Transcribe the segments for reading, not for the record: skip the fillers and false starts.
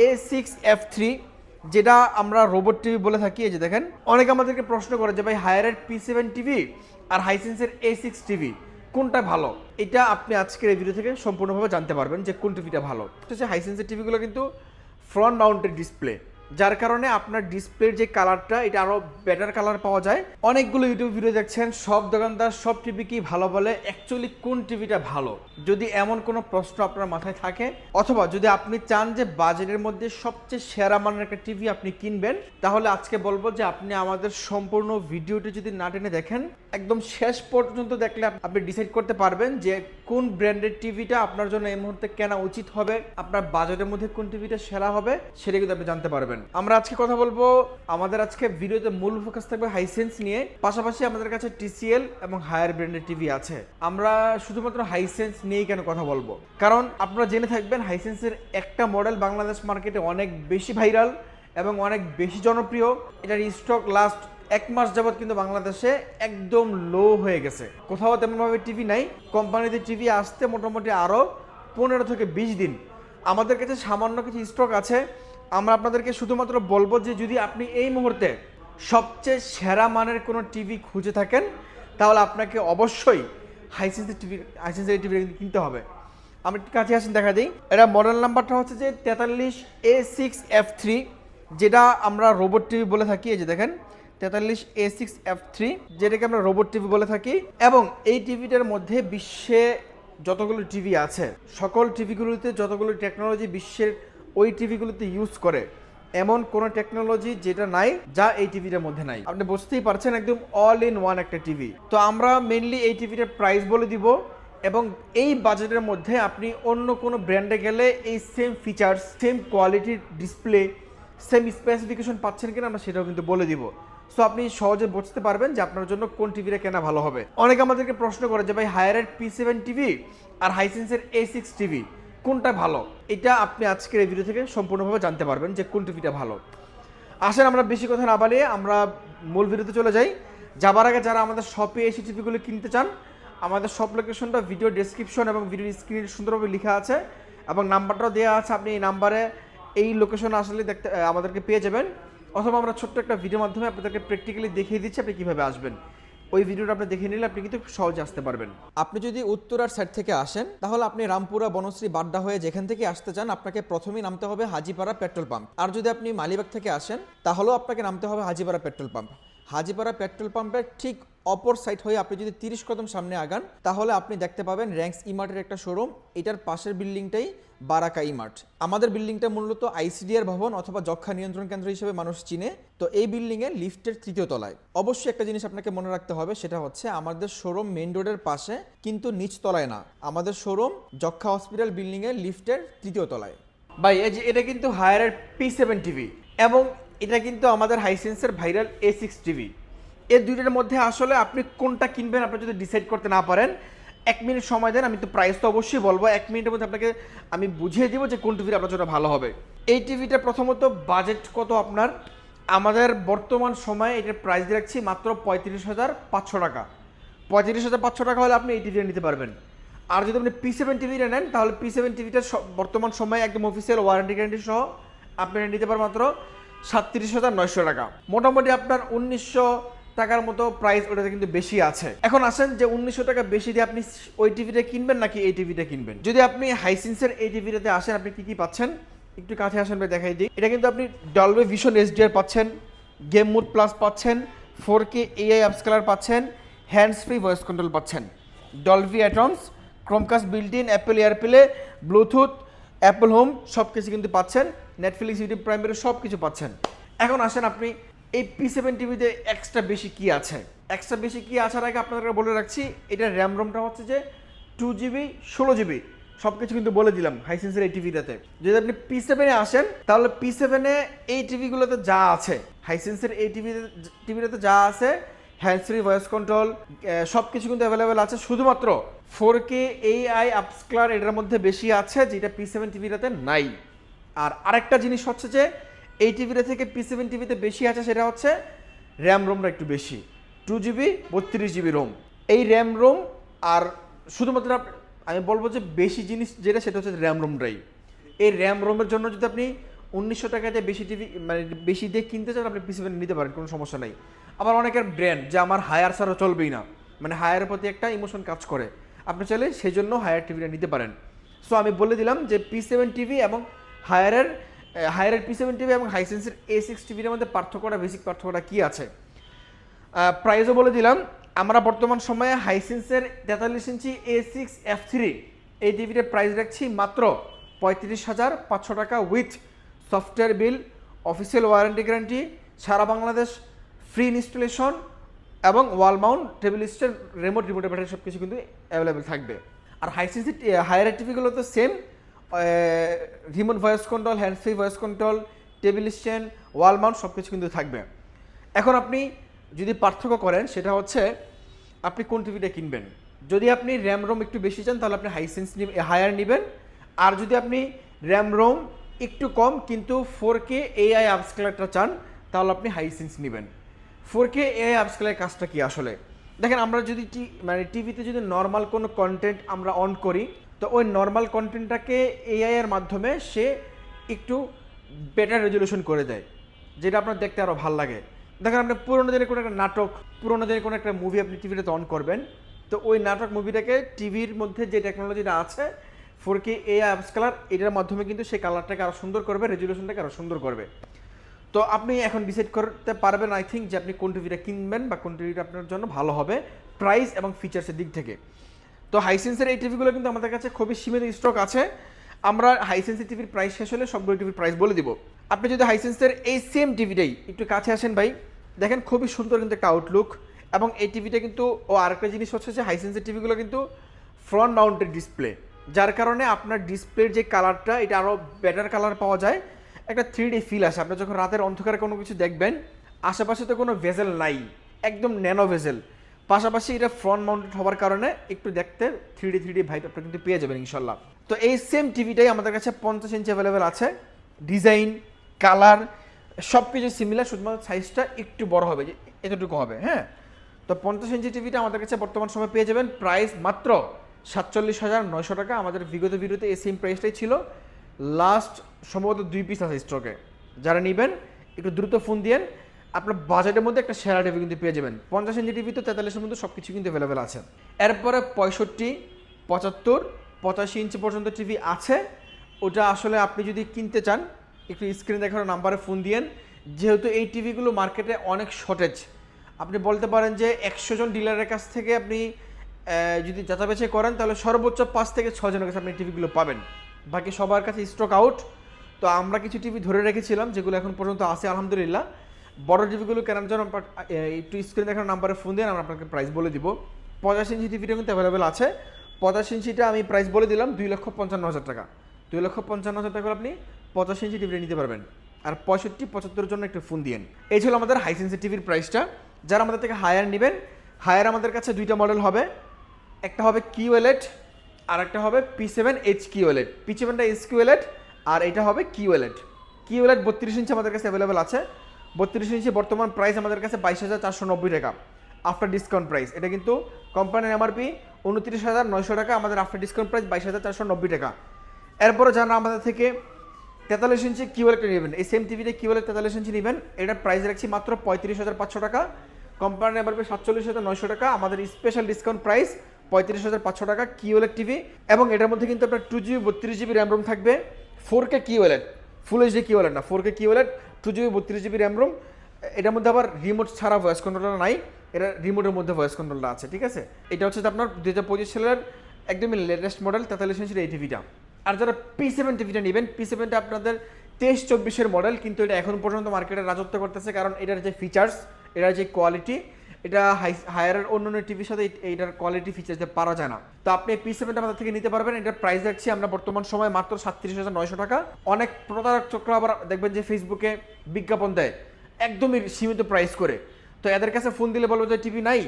A6F3, যেটা আমরা robot TV বলে থাকি। এই যে দেখেন, অনেকে আমাদেরকে প্রশ্ন করে যে ভাই হায়ারের P7 টিভি আর হাইসেন্সের A6 টিভি কোনটা ভালো। এটা আপনি আজকের এই ভিডিও থেকে সম্পূর্ণভাবে জানতে পারবেন যে কোন টিভিটা ভালো। হচ্ছে হাইসেন্সের টিভিগুলো কিন্তু ফ্রন্ট মাউন্টেড ডিসপ্লে, যার কারণে আপনার ডিসপ্লের যে কালারটা এটা আরও বেটার কালার পাওয়া যায়। অনেকগুলো ইউটিউব ভিডিও দেখছেন, সব দোকানদার সব টিভি কি ভালো বলে, অ্যাকচুয়ালি কোন টিভিটা ভালো? যদি এমন কোনো প্রশ্ন আপনার মাথায় থাকে, অথবা যদি আপনি চান যে বাজেটের মধ্যে সবচেয়ে সেরা মানের একটা টিভি আপনি কিনবেন, তাহলে আজকে বলবো যে আপনি আমাদের সম্পূর্ণ ভিডিওটি যদি না টেনে দেখেন, একদম শেষ পর্যন্ত দেখলে আপনি ডিসাইড করতে পারবেন যে কোন ব্র্যান্ডের টিভিটা আপনার জন্য এই মুহূর্তে কেনা উচিত হবে, আপনার বাজেটের মধ্যে কোন টিভিটা সেরা হবে সেটা কিন্তু আপনি জানতে পারবেন। আমরা আজকে কথা বলবো, আমাদের আজকে ভিডিওতে মূল ফোকাস থাকবে হাইসেন্স নিয়ে, পাশাপাশি আমাদের কাছে TCL এবং হায়ার ব্র্যান্ডের টিভি আছে। আমরা শুধুমাত্র হাইসেন্স নিয়েই কেন কথা বলবো, কারণ আপনারা জেনে থাকবেন হাইসেন্সের একটা মডেল বাংলাদেশ মার্কেটে অনেক বেশি ভাইরাল এবং অনেক বেশি জনপ্রিয়। এটার স্টক লাস্ট 1 মাস যাবত কিন্তু বাংলাদেশে একদম লো হয়ে গেছে, কোথাও তেমনভাবে টিভি নাই। কোম্পানিতে টিভি আসতে মোটামুটি আরও 15 থেকে 20 দিন। আমাদের কাছে সামান্য কিছু স্টক আছে। আমরা আপনাদেরকে শুধুমাত্র বলবো যে যদি আপনি এই মুহূর্তে সবচেয়ে সেরা মানের কোনো টিভি খুঁজে থাকেন, তাহলে আপনাকে অবশ্যই হাইসেন্সের টিভি কিনতে হবে। আমি একটু কাছে আসেন দেখা দিই। এটা মডেল নাম্বারটা হচ্ছে যে 43A6F3, যেটা আমরা রোবট টিভি বলে থাকি। এই যে দেখেন 43A6F3, যেটাকে আমরা রোবট টিভি বলে থাকি। এবং এই টিভিটার মধ্যে বিশ্বে যতগুলো টিভি আছে, সকল টিভিগুলোতে যতগুলো টেকনোলজি বিশ্বের ওই টিভিগুলোতে ইউজ করে, এমন কোনো টেকনোলজি যেটা নাই যা এই টিভিটার মধ্যে নাই। আপনি বুঝতেই পারছেন, একদম অল ইন ওয়ান একটা টিভি। তো আমরা মেনলি এই টিভিটার প্রাইস বলে দিব, এবং এই বাজেটের মধ্যে আপনি অন্য কোনো ব্র্যান্ডে গেলে এই সেম ফিচার্স, সেম কোয়ালিটির ডিসপ্লে, সেম স্পেসিফিকেশন পাচ্ছেন কিনা আমরা সেটাও কিন্তু বলে দিব। সো আপনি সহজে বুঝতে পারবেন যে আপনার জন্য কোন টিভিটা কেনা ভালো হবে। অনেকে আমাদেরকে প্রশ্ন করে যে ভাই হায়ারের P7 টিভি আর হাইসেন্সের A6 টিভি কোনটা ভালো। এটা আপনি আজকের এই ভিডিও থেকে সম্পূর্ণভাবে জানতে পারবেন যে কোন টিভিটা ভালো। আসেন আমরা বেশি কথা না বাড়িয়ে আমরা মূল ভিডিওতে চলে যাই। যাবার আগে যারা আমাদের শপে এসে টিভিগুলো কিনতে চান, আমাদের শপ লোকেশনটা ভিডিও ডেসক্রিপশন এবং ভিডিও স্ক্রিনে সুন্দরভাবে লেখা আছে, এবং নাম্বারটাও দেওয়া আছে। আপনি এই নাম্বারে এই লোকেশনে আসলে দেখতে আমাদেরকে পেয়ে যাবেন, অথবা আমরা ছোট্ট একটা ভিডিওর মাধ্যমে আপনাদেরকে প্র্যাকটিক্যালি দেখিয়ে দিচ্ছি আপনি কীভাবে আসবেন। ওই ভিডিওটা আপনি দেখে নিলে আপনি কিন্তু সহজে আসতে পারবেন। আপনি যদি উত্তরার সাইড থেকে আসেন, তাহলে আপনি রামপুরা, বনশ্রী, বাড্ডা হয়ে যেখান থেকে আসতে চান, আপনাকে প্রথমেই নামতে হবে হাজিপাড়া পেট্রোল পাম্প। আর যদি আপনি মালিবাগ থেকে আসেন, তাহলেও আপনাকে নামতে হবে Hajipara petrol pump. Hajipara petrol পাম্পের ঠিক অপর সাইড হয়ে আপনি যদি 30 কদম সামনে আগান, তাহলে আপনি দেখতে পাবেন র্যাঙ্কস ইমার্টের একটা শোরুম। এটার পাশের বিল্ডিংটাই বারাকা ইমার্ট। আমাদের বিল্ডিংটা মূলত ICDR ভবন অথবা যক্ষ্মা নিয়ন্ত্রণ কেন্দ্র হিসেবে মানুষ চিনে। তো এই বিল্ডিংয়ে লিফটের 3য় তলায়। অবশ্যই একটা জিনিস আপনাকে মনে রাখতে হবে, সেটা হচ্ছে আমাদের শোরুম মেইন রোডের পাশে, কিন্তু নিচ তলায় না। আমাদের শোরুম যক্ষ্মা হসপিটাল বিল্ডিংয়ের লিফটের 3য় তলায়। ভাই এই যে এটা কিন্তু হায়ারের P7 টিভি, এবং এটা কিন্তু আমাদের হাইসেন্সের ভাইরাল A6 টিভি। এই দুইটার মধ্যে আসলে আপনি কোনটা কিনবেন আপনি যদি ডিসাইড করতে না পারেন, 1 মিনিট সময় দেন। আমি তো প্রাইস তো অবশ্যই বলবো, 1 মিনিটের মধ্যে আপনাকে আমি বুঝিয়ে দিব যে কোন টিভিটা আপনার জন্য ভালো হবে। এই টিভিটা প্রথমত বাজেট কত আপনার, আমাদের বর্তমান সময়ে এটার প্রাইস দিয়ে রাখছি মাত্র 35,500 টাকা। 35,500 টাকা হলে আপনি এই টিভিটা নিতে পারবেন। আর যদি আপনি P7 টিভিটা নেন, তাহলে P7 টিভিটা বর্তমান সময়ে একদম অফিসিয়াল ওয়ারেন্টি গ্যারান্টি সহ আপনি নিতে পারবেন মাত্র 37,900 টাকা। মোটামুটি আপনার 1900 টাকার মতো প্রাইস, ওটাতে কিন্তু বেশি আছে। এখন আসেন যে 1900 টাকা বেশি দিয়ে আপনি ওই টিভিটা কিনবেন নাকি এই টিভিটা কিনবেন। যদি আপনি হাইসেন্সের এই টিভিটাতে আসেন, আপনি কি কি পাচ্ছেন একটু কাছে আসেন ভাই দেখাই দিই। এটা কিন্তু আপনি ডলবি ভিশন HDR পাচ্ছেন, গেম মোড প্লাস পাচ্ছেন, 4K AI আপস্কেলার পাচ্ছেন, হ্যান্ডস ফ্রি ভয়েস কন্ট্রোল পাচ্ছেন, Dolby atoms, Chromecast built in, Apple airplay, Bluetooth, Apple home সব কিছু কিন্তু পাচ্ছেন, নেটফ্লিক্স, ইউটিউব প্রাইমের সব কিছু পাচ্ছেন। এখন আসেন আপনি এই P7 টিভিতে এক্সট্রা বেশি কি আছে। এক্সট্রা বেশি কি আসার আগে আপনাদেরকে বলে রাখছি, এটার র্যাম রোমটা হচ্ছে যে 2GB 16GB, সব কিছু কিন্তু বলে দিলাম হাইসেন্সের এই টিভিটাতে। যদি আপনি P7-এ আসেন, তাহলে P7-এ এই টিভিগুলোতে যা আছে, হাইসেন্সের এই টিভিটাতে যা আছে, হ্যান্ডস ফ্রি ভয়েস কন্ট্রোল সব কিছু কিন্তু অ্যাভেলেবেল আছে। শুধুমাত্র 4K AI আপস্কেলার এটার মধ্যে বেশি আছে, যেটা P7 টিভিটাতে নাই। আর আরেকটা জিনিস হচ্ছে যে এই টিভিটা থেকে P7 টিভিতে বেশি আছে, সেটা হচ্ছে র্যাম রোমটা একটু বেশি, 2GB 32GB রোম। এই র্যাম রোম আর শুধুমাত্র আমি বলবো যে বেশি জিনিস যেটা, সেটা হচ্ছে র্যাম রোমটাই। এই র্যাম রোমের জন্য যদি আপনি 1900 টাকাতে বেশি টিভি মানে বেশি দিয়ে কিনতে চান আপনি পি7 নিতে পারেন, কোনো সমস্যা নেই। আবার অনেকের ব্র্যান্ড যে আমার হায়ার ছাড়া চলবেই না, মানে হায়ারের প্রতি একটা ইমোশন কাজ করে, আপনি চাইলে সেই জন্য হায়ার টিভিটা নিতে পারেন। সো আমি বলে দিলাম যে পি7 টিভি এবং হায়ারের পি7 টিভি এবং হাইসেন্সের A6 টিভির মধ্যে পার্থক্যটা, বেসিক পার্থক্যটা কী আছে। প্রাইসও বলে দিলাম। আমরা বর্তমান সময়ে হাইসেন্সের 43 ইঞ্চি A6F3 এই টিভিটার প্রাইস রাখছি মাত্র 35,500 টাকা with software bill, official warranty guarantee, সারা বাংলাদেশ ফ্রি ইনস্টলেশন এবং wall mount table stand remote battery সব কিছু কিন্তু অ্যাভেলেবেল থাকবে। আর হাইসেন্সের হায়ার টিভিগুলো তো same, remote voice control, hand free voice control, table stand, wall mount সব কিছু কিন্তু থাকবে। এখন আপনি যদি পার্থক্য করেন সেটা হচ্ছে আপনি কোন টিভিটা কিনবেন। যদি আপনি র্যাম রোম একটু বেশি চান তাহলে আপনি হায়ার নেবেন, আর যদি আপনি র্যাম রোম একটু কম কিন্তু 4K AI আপস্কেলারটা চান তাহলে আপনি হাইসেন্স নেবেন। 4K AI আপস্কেলার কাজটা কি আসলে দেখেন, আমরা যদি টিভিতে যদি নর্মাল কোনো কন্টেন্ট আমরা অন করি তো ওই নর্মাল কন্টেন্টটাকে AI এর মাধ্যমে সে একটু বেটার রেজলিউশন করে দেয়, যেটা আপনার দেখতে আরও ভালো লাগে। দেখেন আপনি পুরোনো দিনের কোনো একটা নাটক, পুরোনো দিনের কোনো একটা মুভি আপনি টিভিতে অন করবেন, তো ওই নাটক মুভিটাকে টিভির মধ্যে যে টেকনোলজিটা আছে 4K AI আপস্কেলার, এটার মাধ্যমে কিন্তু সেই কালারটাকে আরও সুন্দর করবে, রেজলিউশনটাকে আরও সুন্দর করবে। তো আপনি এখন ডিসাইড করতে পারবেন আই থিঙ্ক যে আপনি কোন টিভিটা কিনবেন বা কোন টিভিটা আপনার জন্য ভালো হবে প্রাইস এবং ফিচার্সের দিক থেকে। তো হাইসেন্সের এই টিভিগুলো কিন্তু আমাদের কাছে খুবই সীমিত স্টক আছে। আমরা হাইসেন্সের টিভির প্রাইস শেষ হলে সবগুলো টিভির প্রাইস বলে দিব। আপনি যদি হাইসেন্সের এই সেম টিভিটাই একটু কাছে আসেন ভাই, দেখেন খুবই সুন্দর কিন্তু একটা আউটলুক, এবং এই টিভিটা কিন্তু আরেকটা জিনিস হচ্ছে যে হাইসেন্সের টিভিগুলো কিন্তু ফ্রন্ট মাউন্টেড ডিসপ্লে, যার কারণে আপনার ডিসপ্লের যে কালারটা এটা আরও বেটার কালার পাওয়া যায়, একটা 3D ফিল আসে। আপনি যখন রাতের অন্ধকারে কোনো কিছু দেখবেন আশেপাশে তো কোনো ভেজেল নাই, একদম ন্যানো ভেজেল, পাশাপাশি এটা ফ্রন্ট মাউন্টেড হওয়ার কারণে একটু দেখতে 3D ভাইব আপনি কিন্তু পেয়ে যাবেন ইনশাল্লাহ। তো এই সেম টিভিটাই আমাদের কাছে 50 ইঞ্চি অ্যাভেলেবেল আছে, ডিজাইন কালার সব কিছু সিমিলার, শুধুমাত্র সাইজটা একটু বড় হবে, যে এতটুকু হবে। হ্যাঁ, তো 50 ইঞ্চি টিভিটা আমাদের কাছে বর্তমান সময় পেয়ে যাবেন প্রাইস মাত্র 47,900 টাকা। আমাদের বিগত ভিডিওতে এই সেম প্রাইসটাই ছিল, লাস্ট সম্ভবত 2 পিস আছে স্টকে। যারা নেবেন একটু দ্রুত ফোন দিয়েন, আপনার বাজেটের মধ্যে একটা সেরা টিভি কিন্তু পেয়ে যাবেন। 50 ইঞ্চি টিভি তো 43-এর মধ্যে সব কিছু কিন্তু অ্যাভেলেবেল আছে। এরপরে 65, 75, 85 ইঞ্চি পর্যন্ত টিভি আছে। ওটা আসলে আপনি যদি কিনতে চান একটু স্ক্রিনে দেখানো নাম্বারে ফোন দিয়েন, যেহেতু এই টিভিগুলো মার্কেটে অনেক শর্টেজ। আপনি বলতে পারেন যে 100 জন ডিলারের কাছ থেকে আপনি যদি যাচাবেচাই করেন তাহলে সর্বোচ্চ 5 থেকে 6 জনের কাছে আপনি টিভিগুলো পাবেন, বাকি সবার কাছে স্টক আউট। তো আমরা কিছু টিভি ধরে রেখেছিলাম যেগুলো এখন পর্যন্ত আছে আলহামদুলিল্লাহ। বড় টিভিগুলো কেনার জন্য একটু স্ক্রিনে দেখানো নাম্বারে ফোন দিয়ে আমরা আপনাকে প্রাইস বলে দিব। 85 ইঞ্চি টিভিটা কিন্তু অ্যাভেলেবেল আছে। 85 ইঞ্চিটা আমি প্রাইস বলে দিলাম 2,55,000 টাকা। 2,55,000 টাকা আপনি 85 ইঞ্চি টিভিটা নিতে পারবেন। আর 65, 75-এর জন্য একটু ফোন দিয়েন। এই ছিল আমাদের হাইসেন্সি টিভির প্রাইসটা। যারা আমাদের থেকে হায়ার নেবেন, হায়ার আমাদের কাছে 2টা মডেল হবে, একটা হবে QLED আর একটা হবে P7 HQLED। P7টা HQLED আর এটা হবে QLED। QLED 32 ইঞ্চি আমাদের কাছে অ্যাভেলেবেল আছে। 32 ইঞ্চি বর্তমান প্রাইস আমাদের কাছে 22,490 টাকা আফটার ডিসকাউন্ট প্রাইস। এটা কিন্তু কোম্পানির MRP 29,900 টাকা, আমাদের আফটার ডিসকাউন্ট প্রাইস 22,490 টাকা। এরপরে যারা আমাদের থেকে 43 ইঞ্চি QLED নেবেন, এই সেম টিভিতে QLED 43 ইঞ্চি নেবেন, এটার প্রাইস রাখছি মাত্র 35,500 টাকা। কোম্পানির MRP 47,900 টাকা, আমাদের স্পেশাল ডিসকাউন্ট প্রাইস 35,500 টাকা QLED টিভি। এবং এটার মধ্যে কিন্তু আপনার 2GB 32GB র্যাম রোম থাকবে। 4K QLED, full HD QLED না, 4K QLED, 2GB 32GB RAM ROM. এটার মধ্যে আবার রিমোট ছাড়া ভয়েস কন্ট্রোলার নাই, এটা রিমোটের মধ্যে ভয়েস কন্ট্রোলটা আছে। ঠিক আছে, এটা হচ্ছে আপনার 2025 সালের একদমই লেটেস্ট মডেল 43 ইঞ্চির এই টিভিটা। আর যারা P7 টিভিটা নেবেন, P7টা আপনাদের 23-24-এর মডেল, কিন্তু এটা এখন পর্যন্ত মার্কেটে রাজত্ব করতেছে, কারণ এটার যে ফিচার্স, এটার যে কোয়ালিটি, এটা হায়ারের অন্য টিভির সাথে এইটার কোয়ালিটি ফিচার্স পারা যায় না। তো আপনি P7টা আমাদের থেকে নিতে পারবেন। এটার প্রাইস রাখছি আমরা বর্তমান সময় মাত্র 37,900 টাকা। অনেক প্রতারক চক্র আবার দেখবেন যে ফেসবুকে বিজ্ঞাপন দেয় একদমই সীমিত প্রাইস করে, তো এদের কাছে ফোন দিলে বলবো যে টিভি নাই,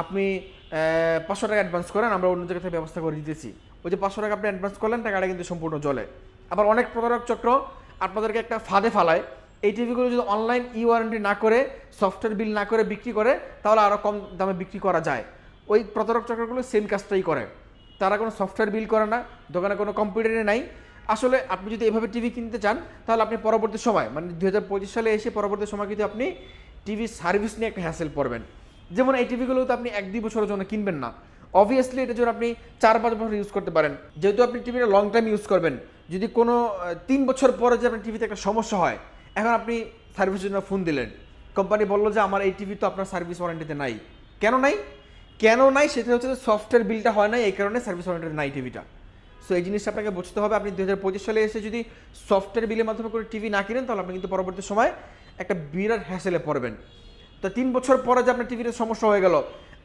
আপনি 500 টাকা অ্যাডভান্স করেন, আমরা অন্য জায়গা থেকে ব্যবস্থা করে দিতেছি। ওই যে 500 টাকা আপনি অ্যাডভান্স করলেন, টাকাটা কিন্তু সম্পূর্ণ জলে। আবার অনেক প্রতারক চক্র আপনাদেরকে একটা ফাঁদে ফালায়, এই টিভিগুলো যদি অনলাইন ওয়ারেন্টি না করে, সফটওয়্যার বিল না করে বিক্রি করে, তাহলে আরও কম দামে বিক্রি করা যায়। ওই প্রতারক চক্রগুলো সেম কাজটাই করে, তারা কোনো সফটওয়্যার বিল করে না, দোকানে কোনো কম্পিউটারে নাই, আসলে আপনি যদি এভাবে টিভি কিনতে চান তাহলে আপনি পরবর্তী সময় মানে 2025 সালে এসে পরবর্তী সময় কিন্তু আপনি টিভি সার্ভিস নিয়ে একটা হ্যাসেল পড়বেন। যেমন এই টিভিগুলো তো আপনি 1-2 বছরের জন্য কিনবেন না, অবভিয়াসলি এটার জন্য আপনি 4-5 বছর ইউজ করতে পারেন। যেহেতু আপনি টিভিটা লং টাইম ইউজ করবেন, যদি কোনো 3 বছর পরে যে আপনার টিভিতে একটা সমস্যা হয়, এখন আপনি সার্ভিসের জন্য ফোন দিলেন, কোম্পানি বললো যে আমার এই টিভি তো আপনার সার্ভিস ওয়ারেন্টিতে নাই। কেন নাই? কেন নাই সেটা হচ্ছে যে সফটওয়্যার বিলটা হয় না, এই কারণে সার্ভিস ওয়ারেন্টিতে নাই টিভিটা। সো এই জিনিসটা আপনাকে বুঝতে হবে। আপনি 2025 সালে এসে যদি সফটওয়্যার বিলের মাধ্যমে করে টিভি না কিনেন তাহলে আপনি কিন্তু পরবর্তী সময় একটা বিরাট হ্যাসেলে পড়বেন। তো 3 বছর পরে যে আপনার টিভিতে সমস্যা হয়ে গেল,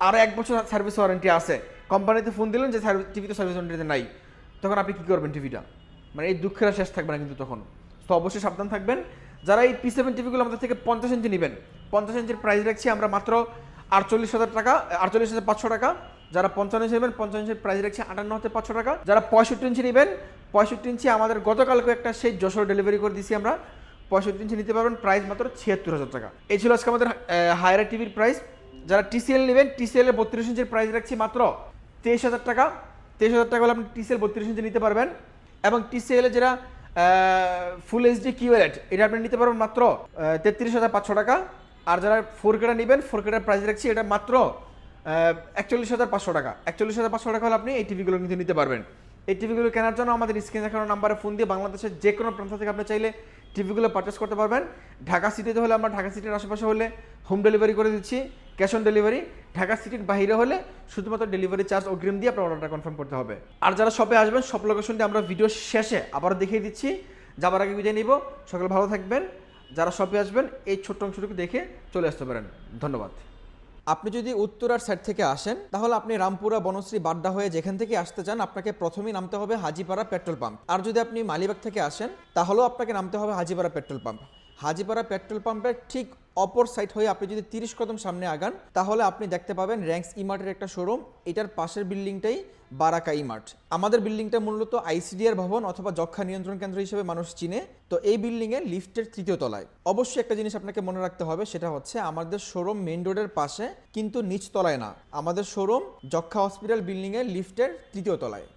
আরও 1 বছর সার্ভিস ওয়ারেন্টি আছে, কোম্পানিতে ফোন দিলেন যে টিভিতে সার্ভিস ওয়ারেন্টিতে নাই, তখন আপনি কী করবেন টিভিটা? মানে এই দুঃখের আর শেষ থাকবে না কিন্তু তখন। তো অবশ্যই সাবধান থাকবেন। যারা এই P7 টিভিগুলো আমাদের থেকে 50 ইঞ্চি নেবেন, 50 ইঞ্চির প্রাইস রাখছি আমরা মাত্র 48,000 টাকা, 48,500 টাকা। যারা 55 ইঞ্চি নেবেন 50 ইঞ্চির প্রাইস রাখছি 58,500 টাকা। যারা 65 ইঞ্চি নেবেন, 65 ইঞ্চি আমাদের গতকালকে একটা সেই যশোর ডেলিভারি করে দিয়েছি আমরা, 65 ইঞ্চি নিতে পারবেন, প্রাইস মাত্র 76,000 টাকা। এই ছিল আজকে আমাদের হায়ার টিভির প্রাইস। যারা TCL নেবেন, TCL এর 32 ইঞ্চির প্রাইস রাখছি মাত্র 23,000 টাকা। 23,000 টাকা হলে আপনি TCL 32 ইঞ্চি নিতে পারবেন। এবং TCL এর যারা ফুল HD QLED এটা আপনি নিতে পারবেন মাত্র 33,500 টাকা। আর যারা 4K নেবেন, 4K প্রাইস রাখছি এটা মাত্র 41,500 টাকা। 41,500 টাকা হলে আপনি এই টিভিগুলো কিন্তু নিতে পারবেন। এই টিভিগুলো কেনার জন্য আমাদের স্ক্রিনে দেখানো নাম্বারে ফোন দিয়ে বাংলাদেশের যে কোনো প্রান্ত থেকে আপনি চাইলে টিভিগুলো পারচেস করতে পারবেন। ঢাকা সিটিতে হলে আমরা ঢাকা সিটির আশেপাশে হলে হোম ডেলিভারি করে দিচ্ছি, ক্যাশ অন ডেলিভারি। ঢাকা সিটির বাইরে হলে শুধুমাত্র ডেলিভারি চার্জ অগ্রিম দিয়ে আপনার অর্ডারটা কনফার্ম করতে হবে। আর যারা শপে আসবেন, সব লোকেশনটি আমরা ভিডিও শেষে আবার দেখিয়ে দিচ্ছি। যাবার আগে বিদায় নিব। সকলে ভালো থাকবেন। যারা শপে আসবেন এই ছোট্ট অংশটুকু দেখে চলে আসতে পারেন। ধন্যবাদ। আপনি যদি উত্তরার সাইড থেকে আসেন তাহলে আপনি রামপুরা, বনশ্রী, বাড্ডা হয়ে যেখান থেকে আসতে চান আপনাকে প্রথমেই নামতে হবে হাজিপাড়া পেট্রোল পাম্প। আর যদি আপনি মালিবাগ থেকে আসেন তাহলেও আপনাকে নামতে হবে Hajipara petrol pump. Hajipara petrol পাম্পের ঠিক অপর সাইড হয়ে আপনি যদি 30 কদম সামনে আগান তাহলে আপনি দেখতে পাবেন র্যাঙ্কস ইমার্টের একটা শোরুম। এটার পাশের বিল্ডিংটাই বারাকা ইমার্ট। আমাদের বিল্ডিংটা মূলত ICDR ভবন অথবা যক্ষ্মা নিয়ন্ত্রণ কেন্দ্র হিসেবে মানুষ চিনে। তো এই বিল্ডিংয়ের লিফটের 3য় তলায়। অবশ্যই একটা জিনিস আপনাকে মনে রাখতে হবে, সেটা হচ্ছে আমাদের শোরুম মেইন রোডের পাশে, কিন্তু নিচ তলায় না। আমাদের শোরুম যক্ষ্মা হসপিটাল বিল্ডিংয়ের লিফটের 3য় তলায়।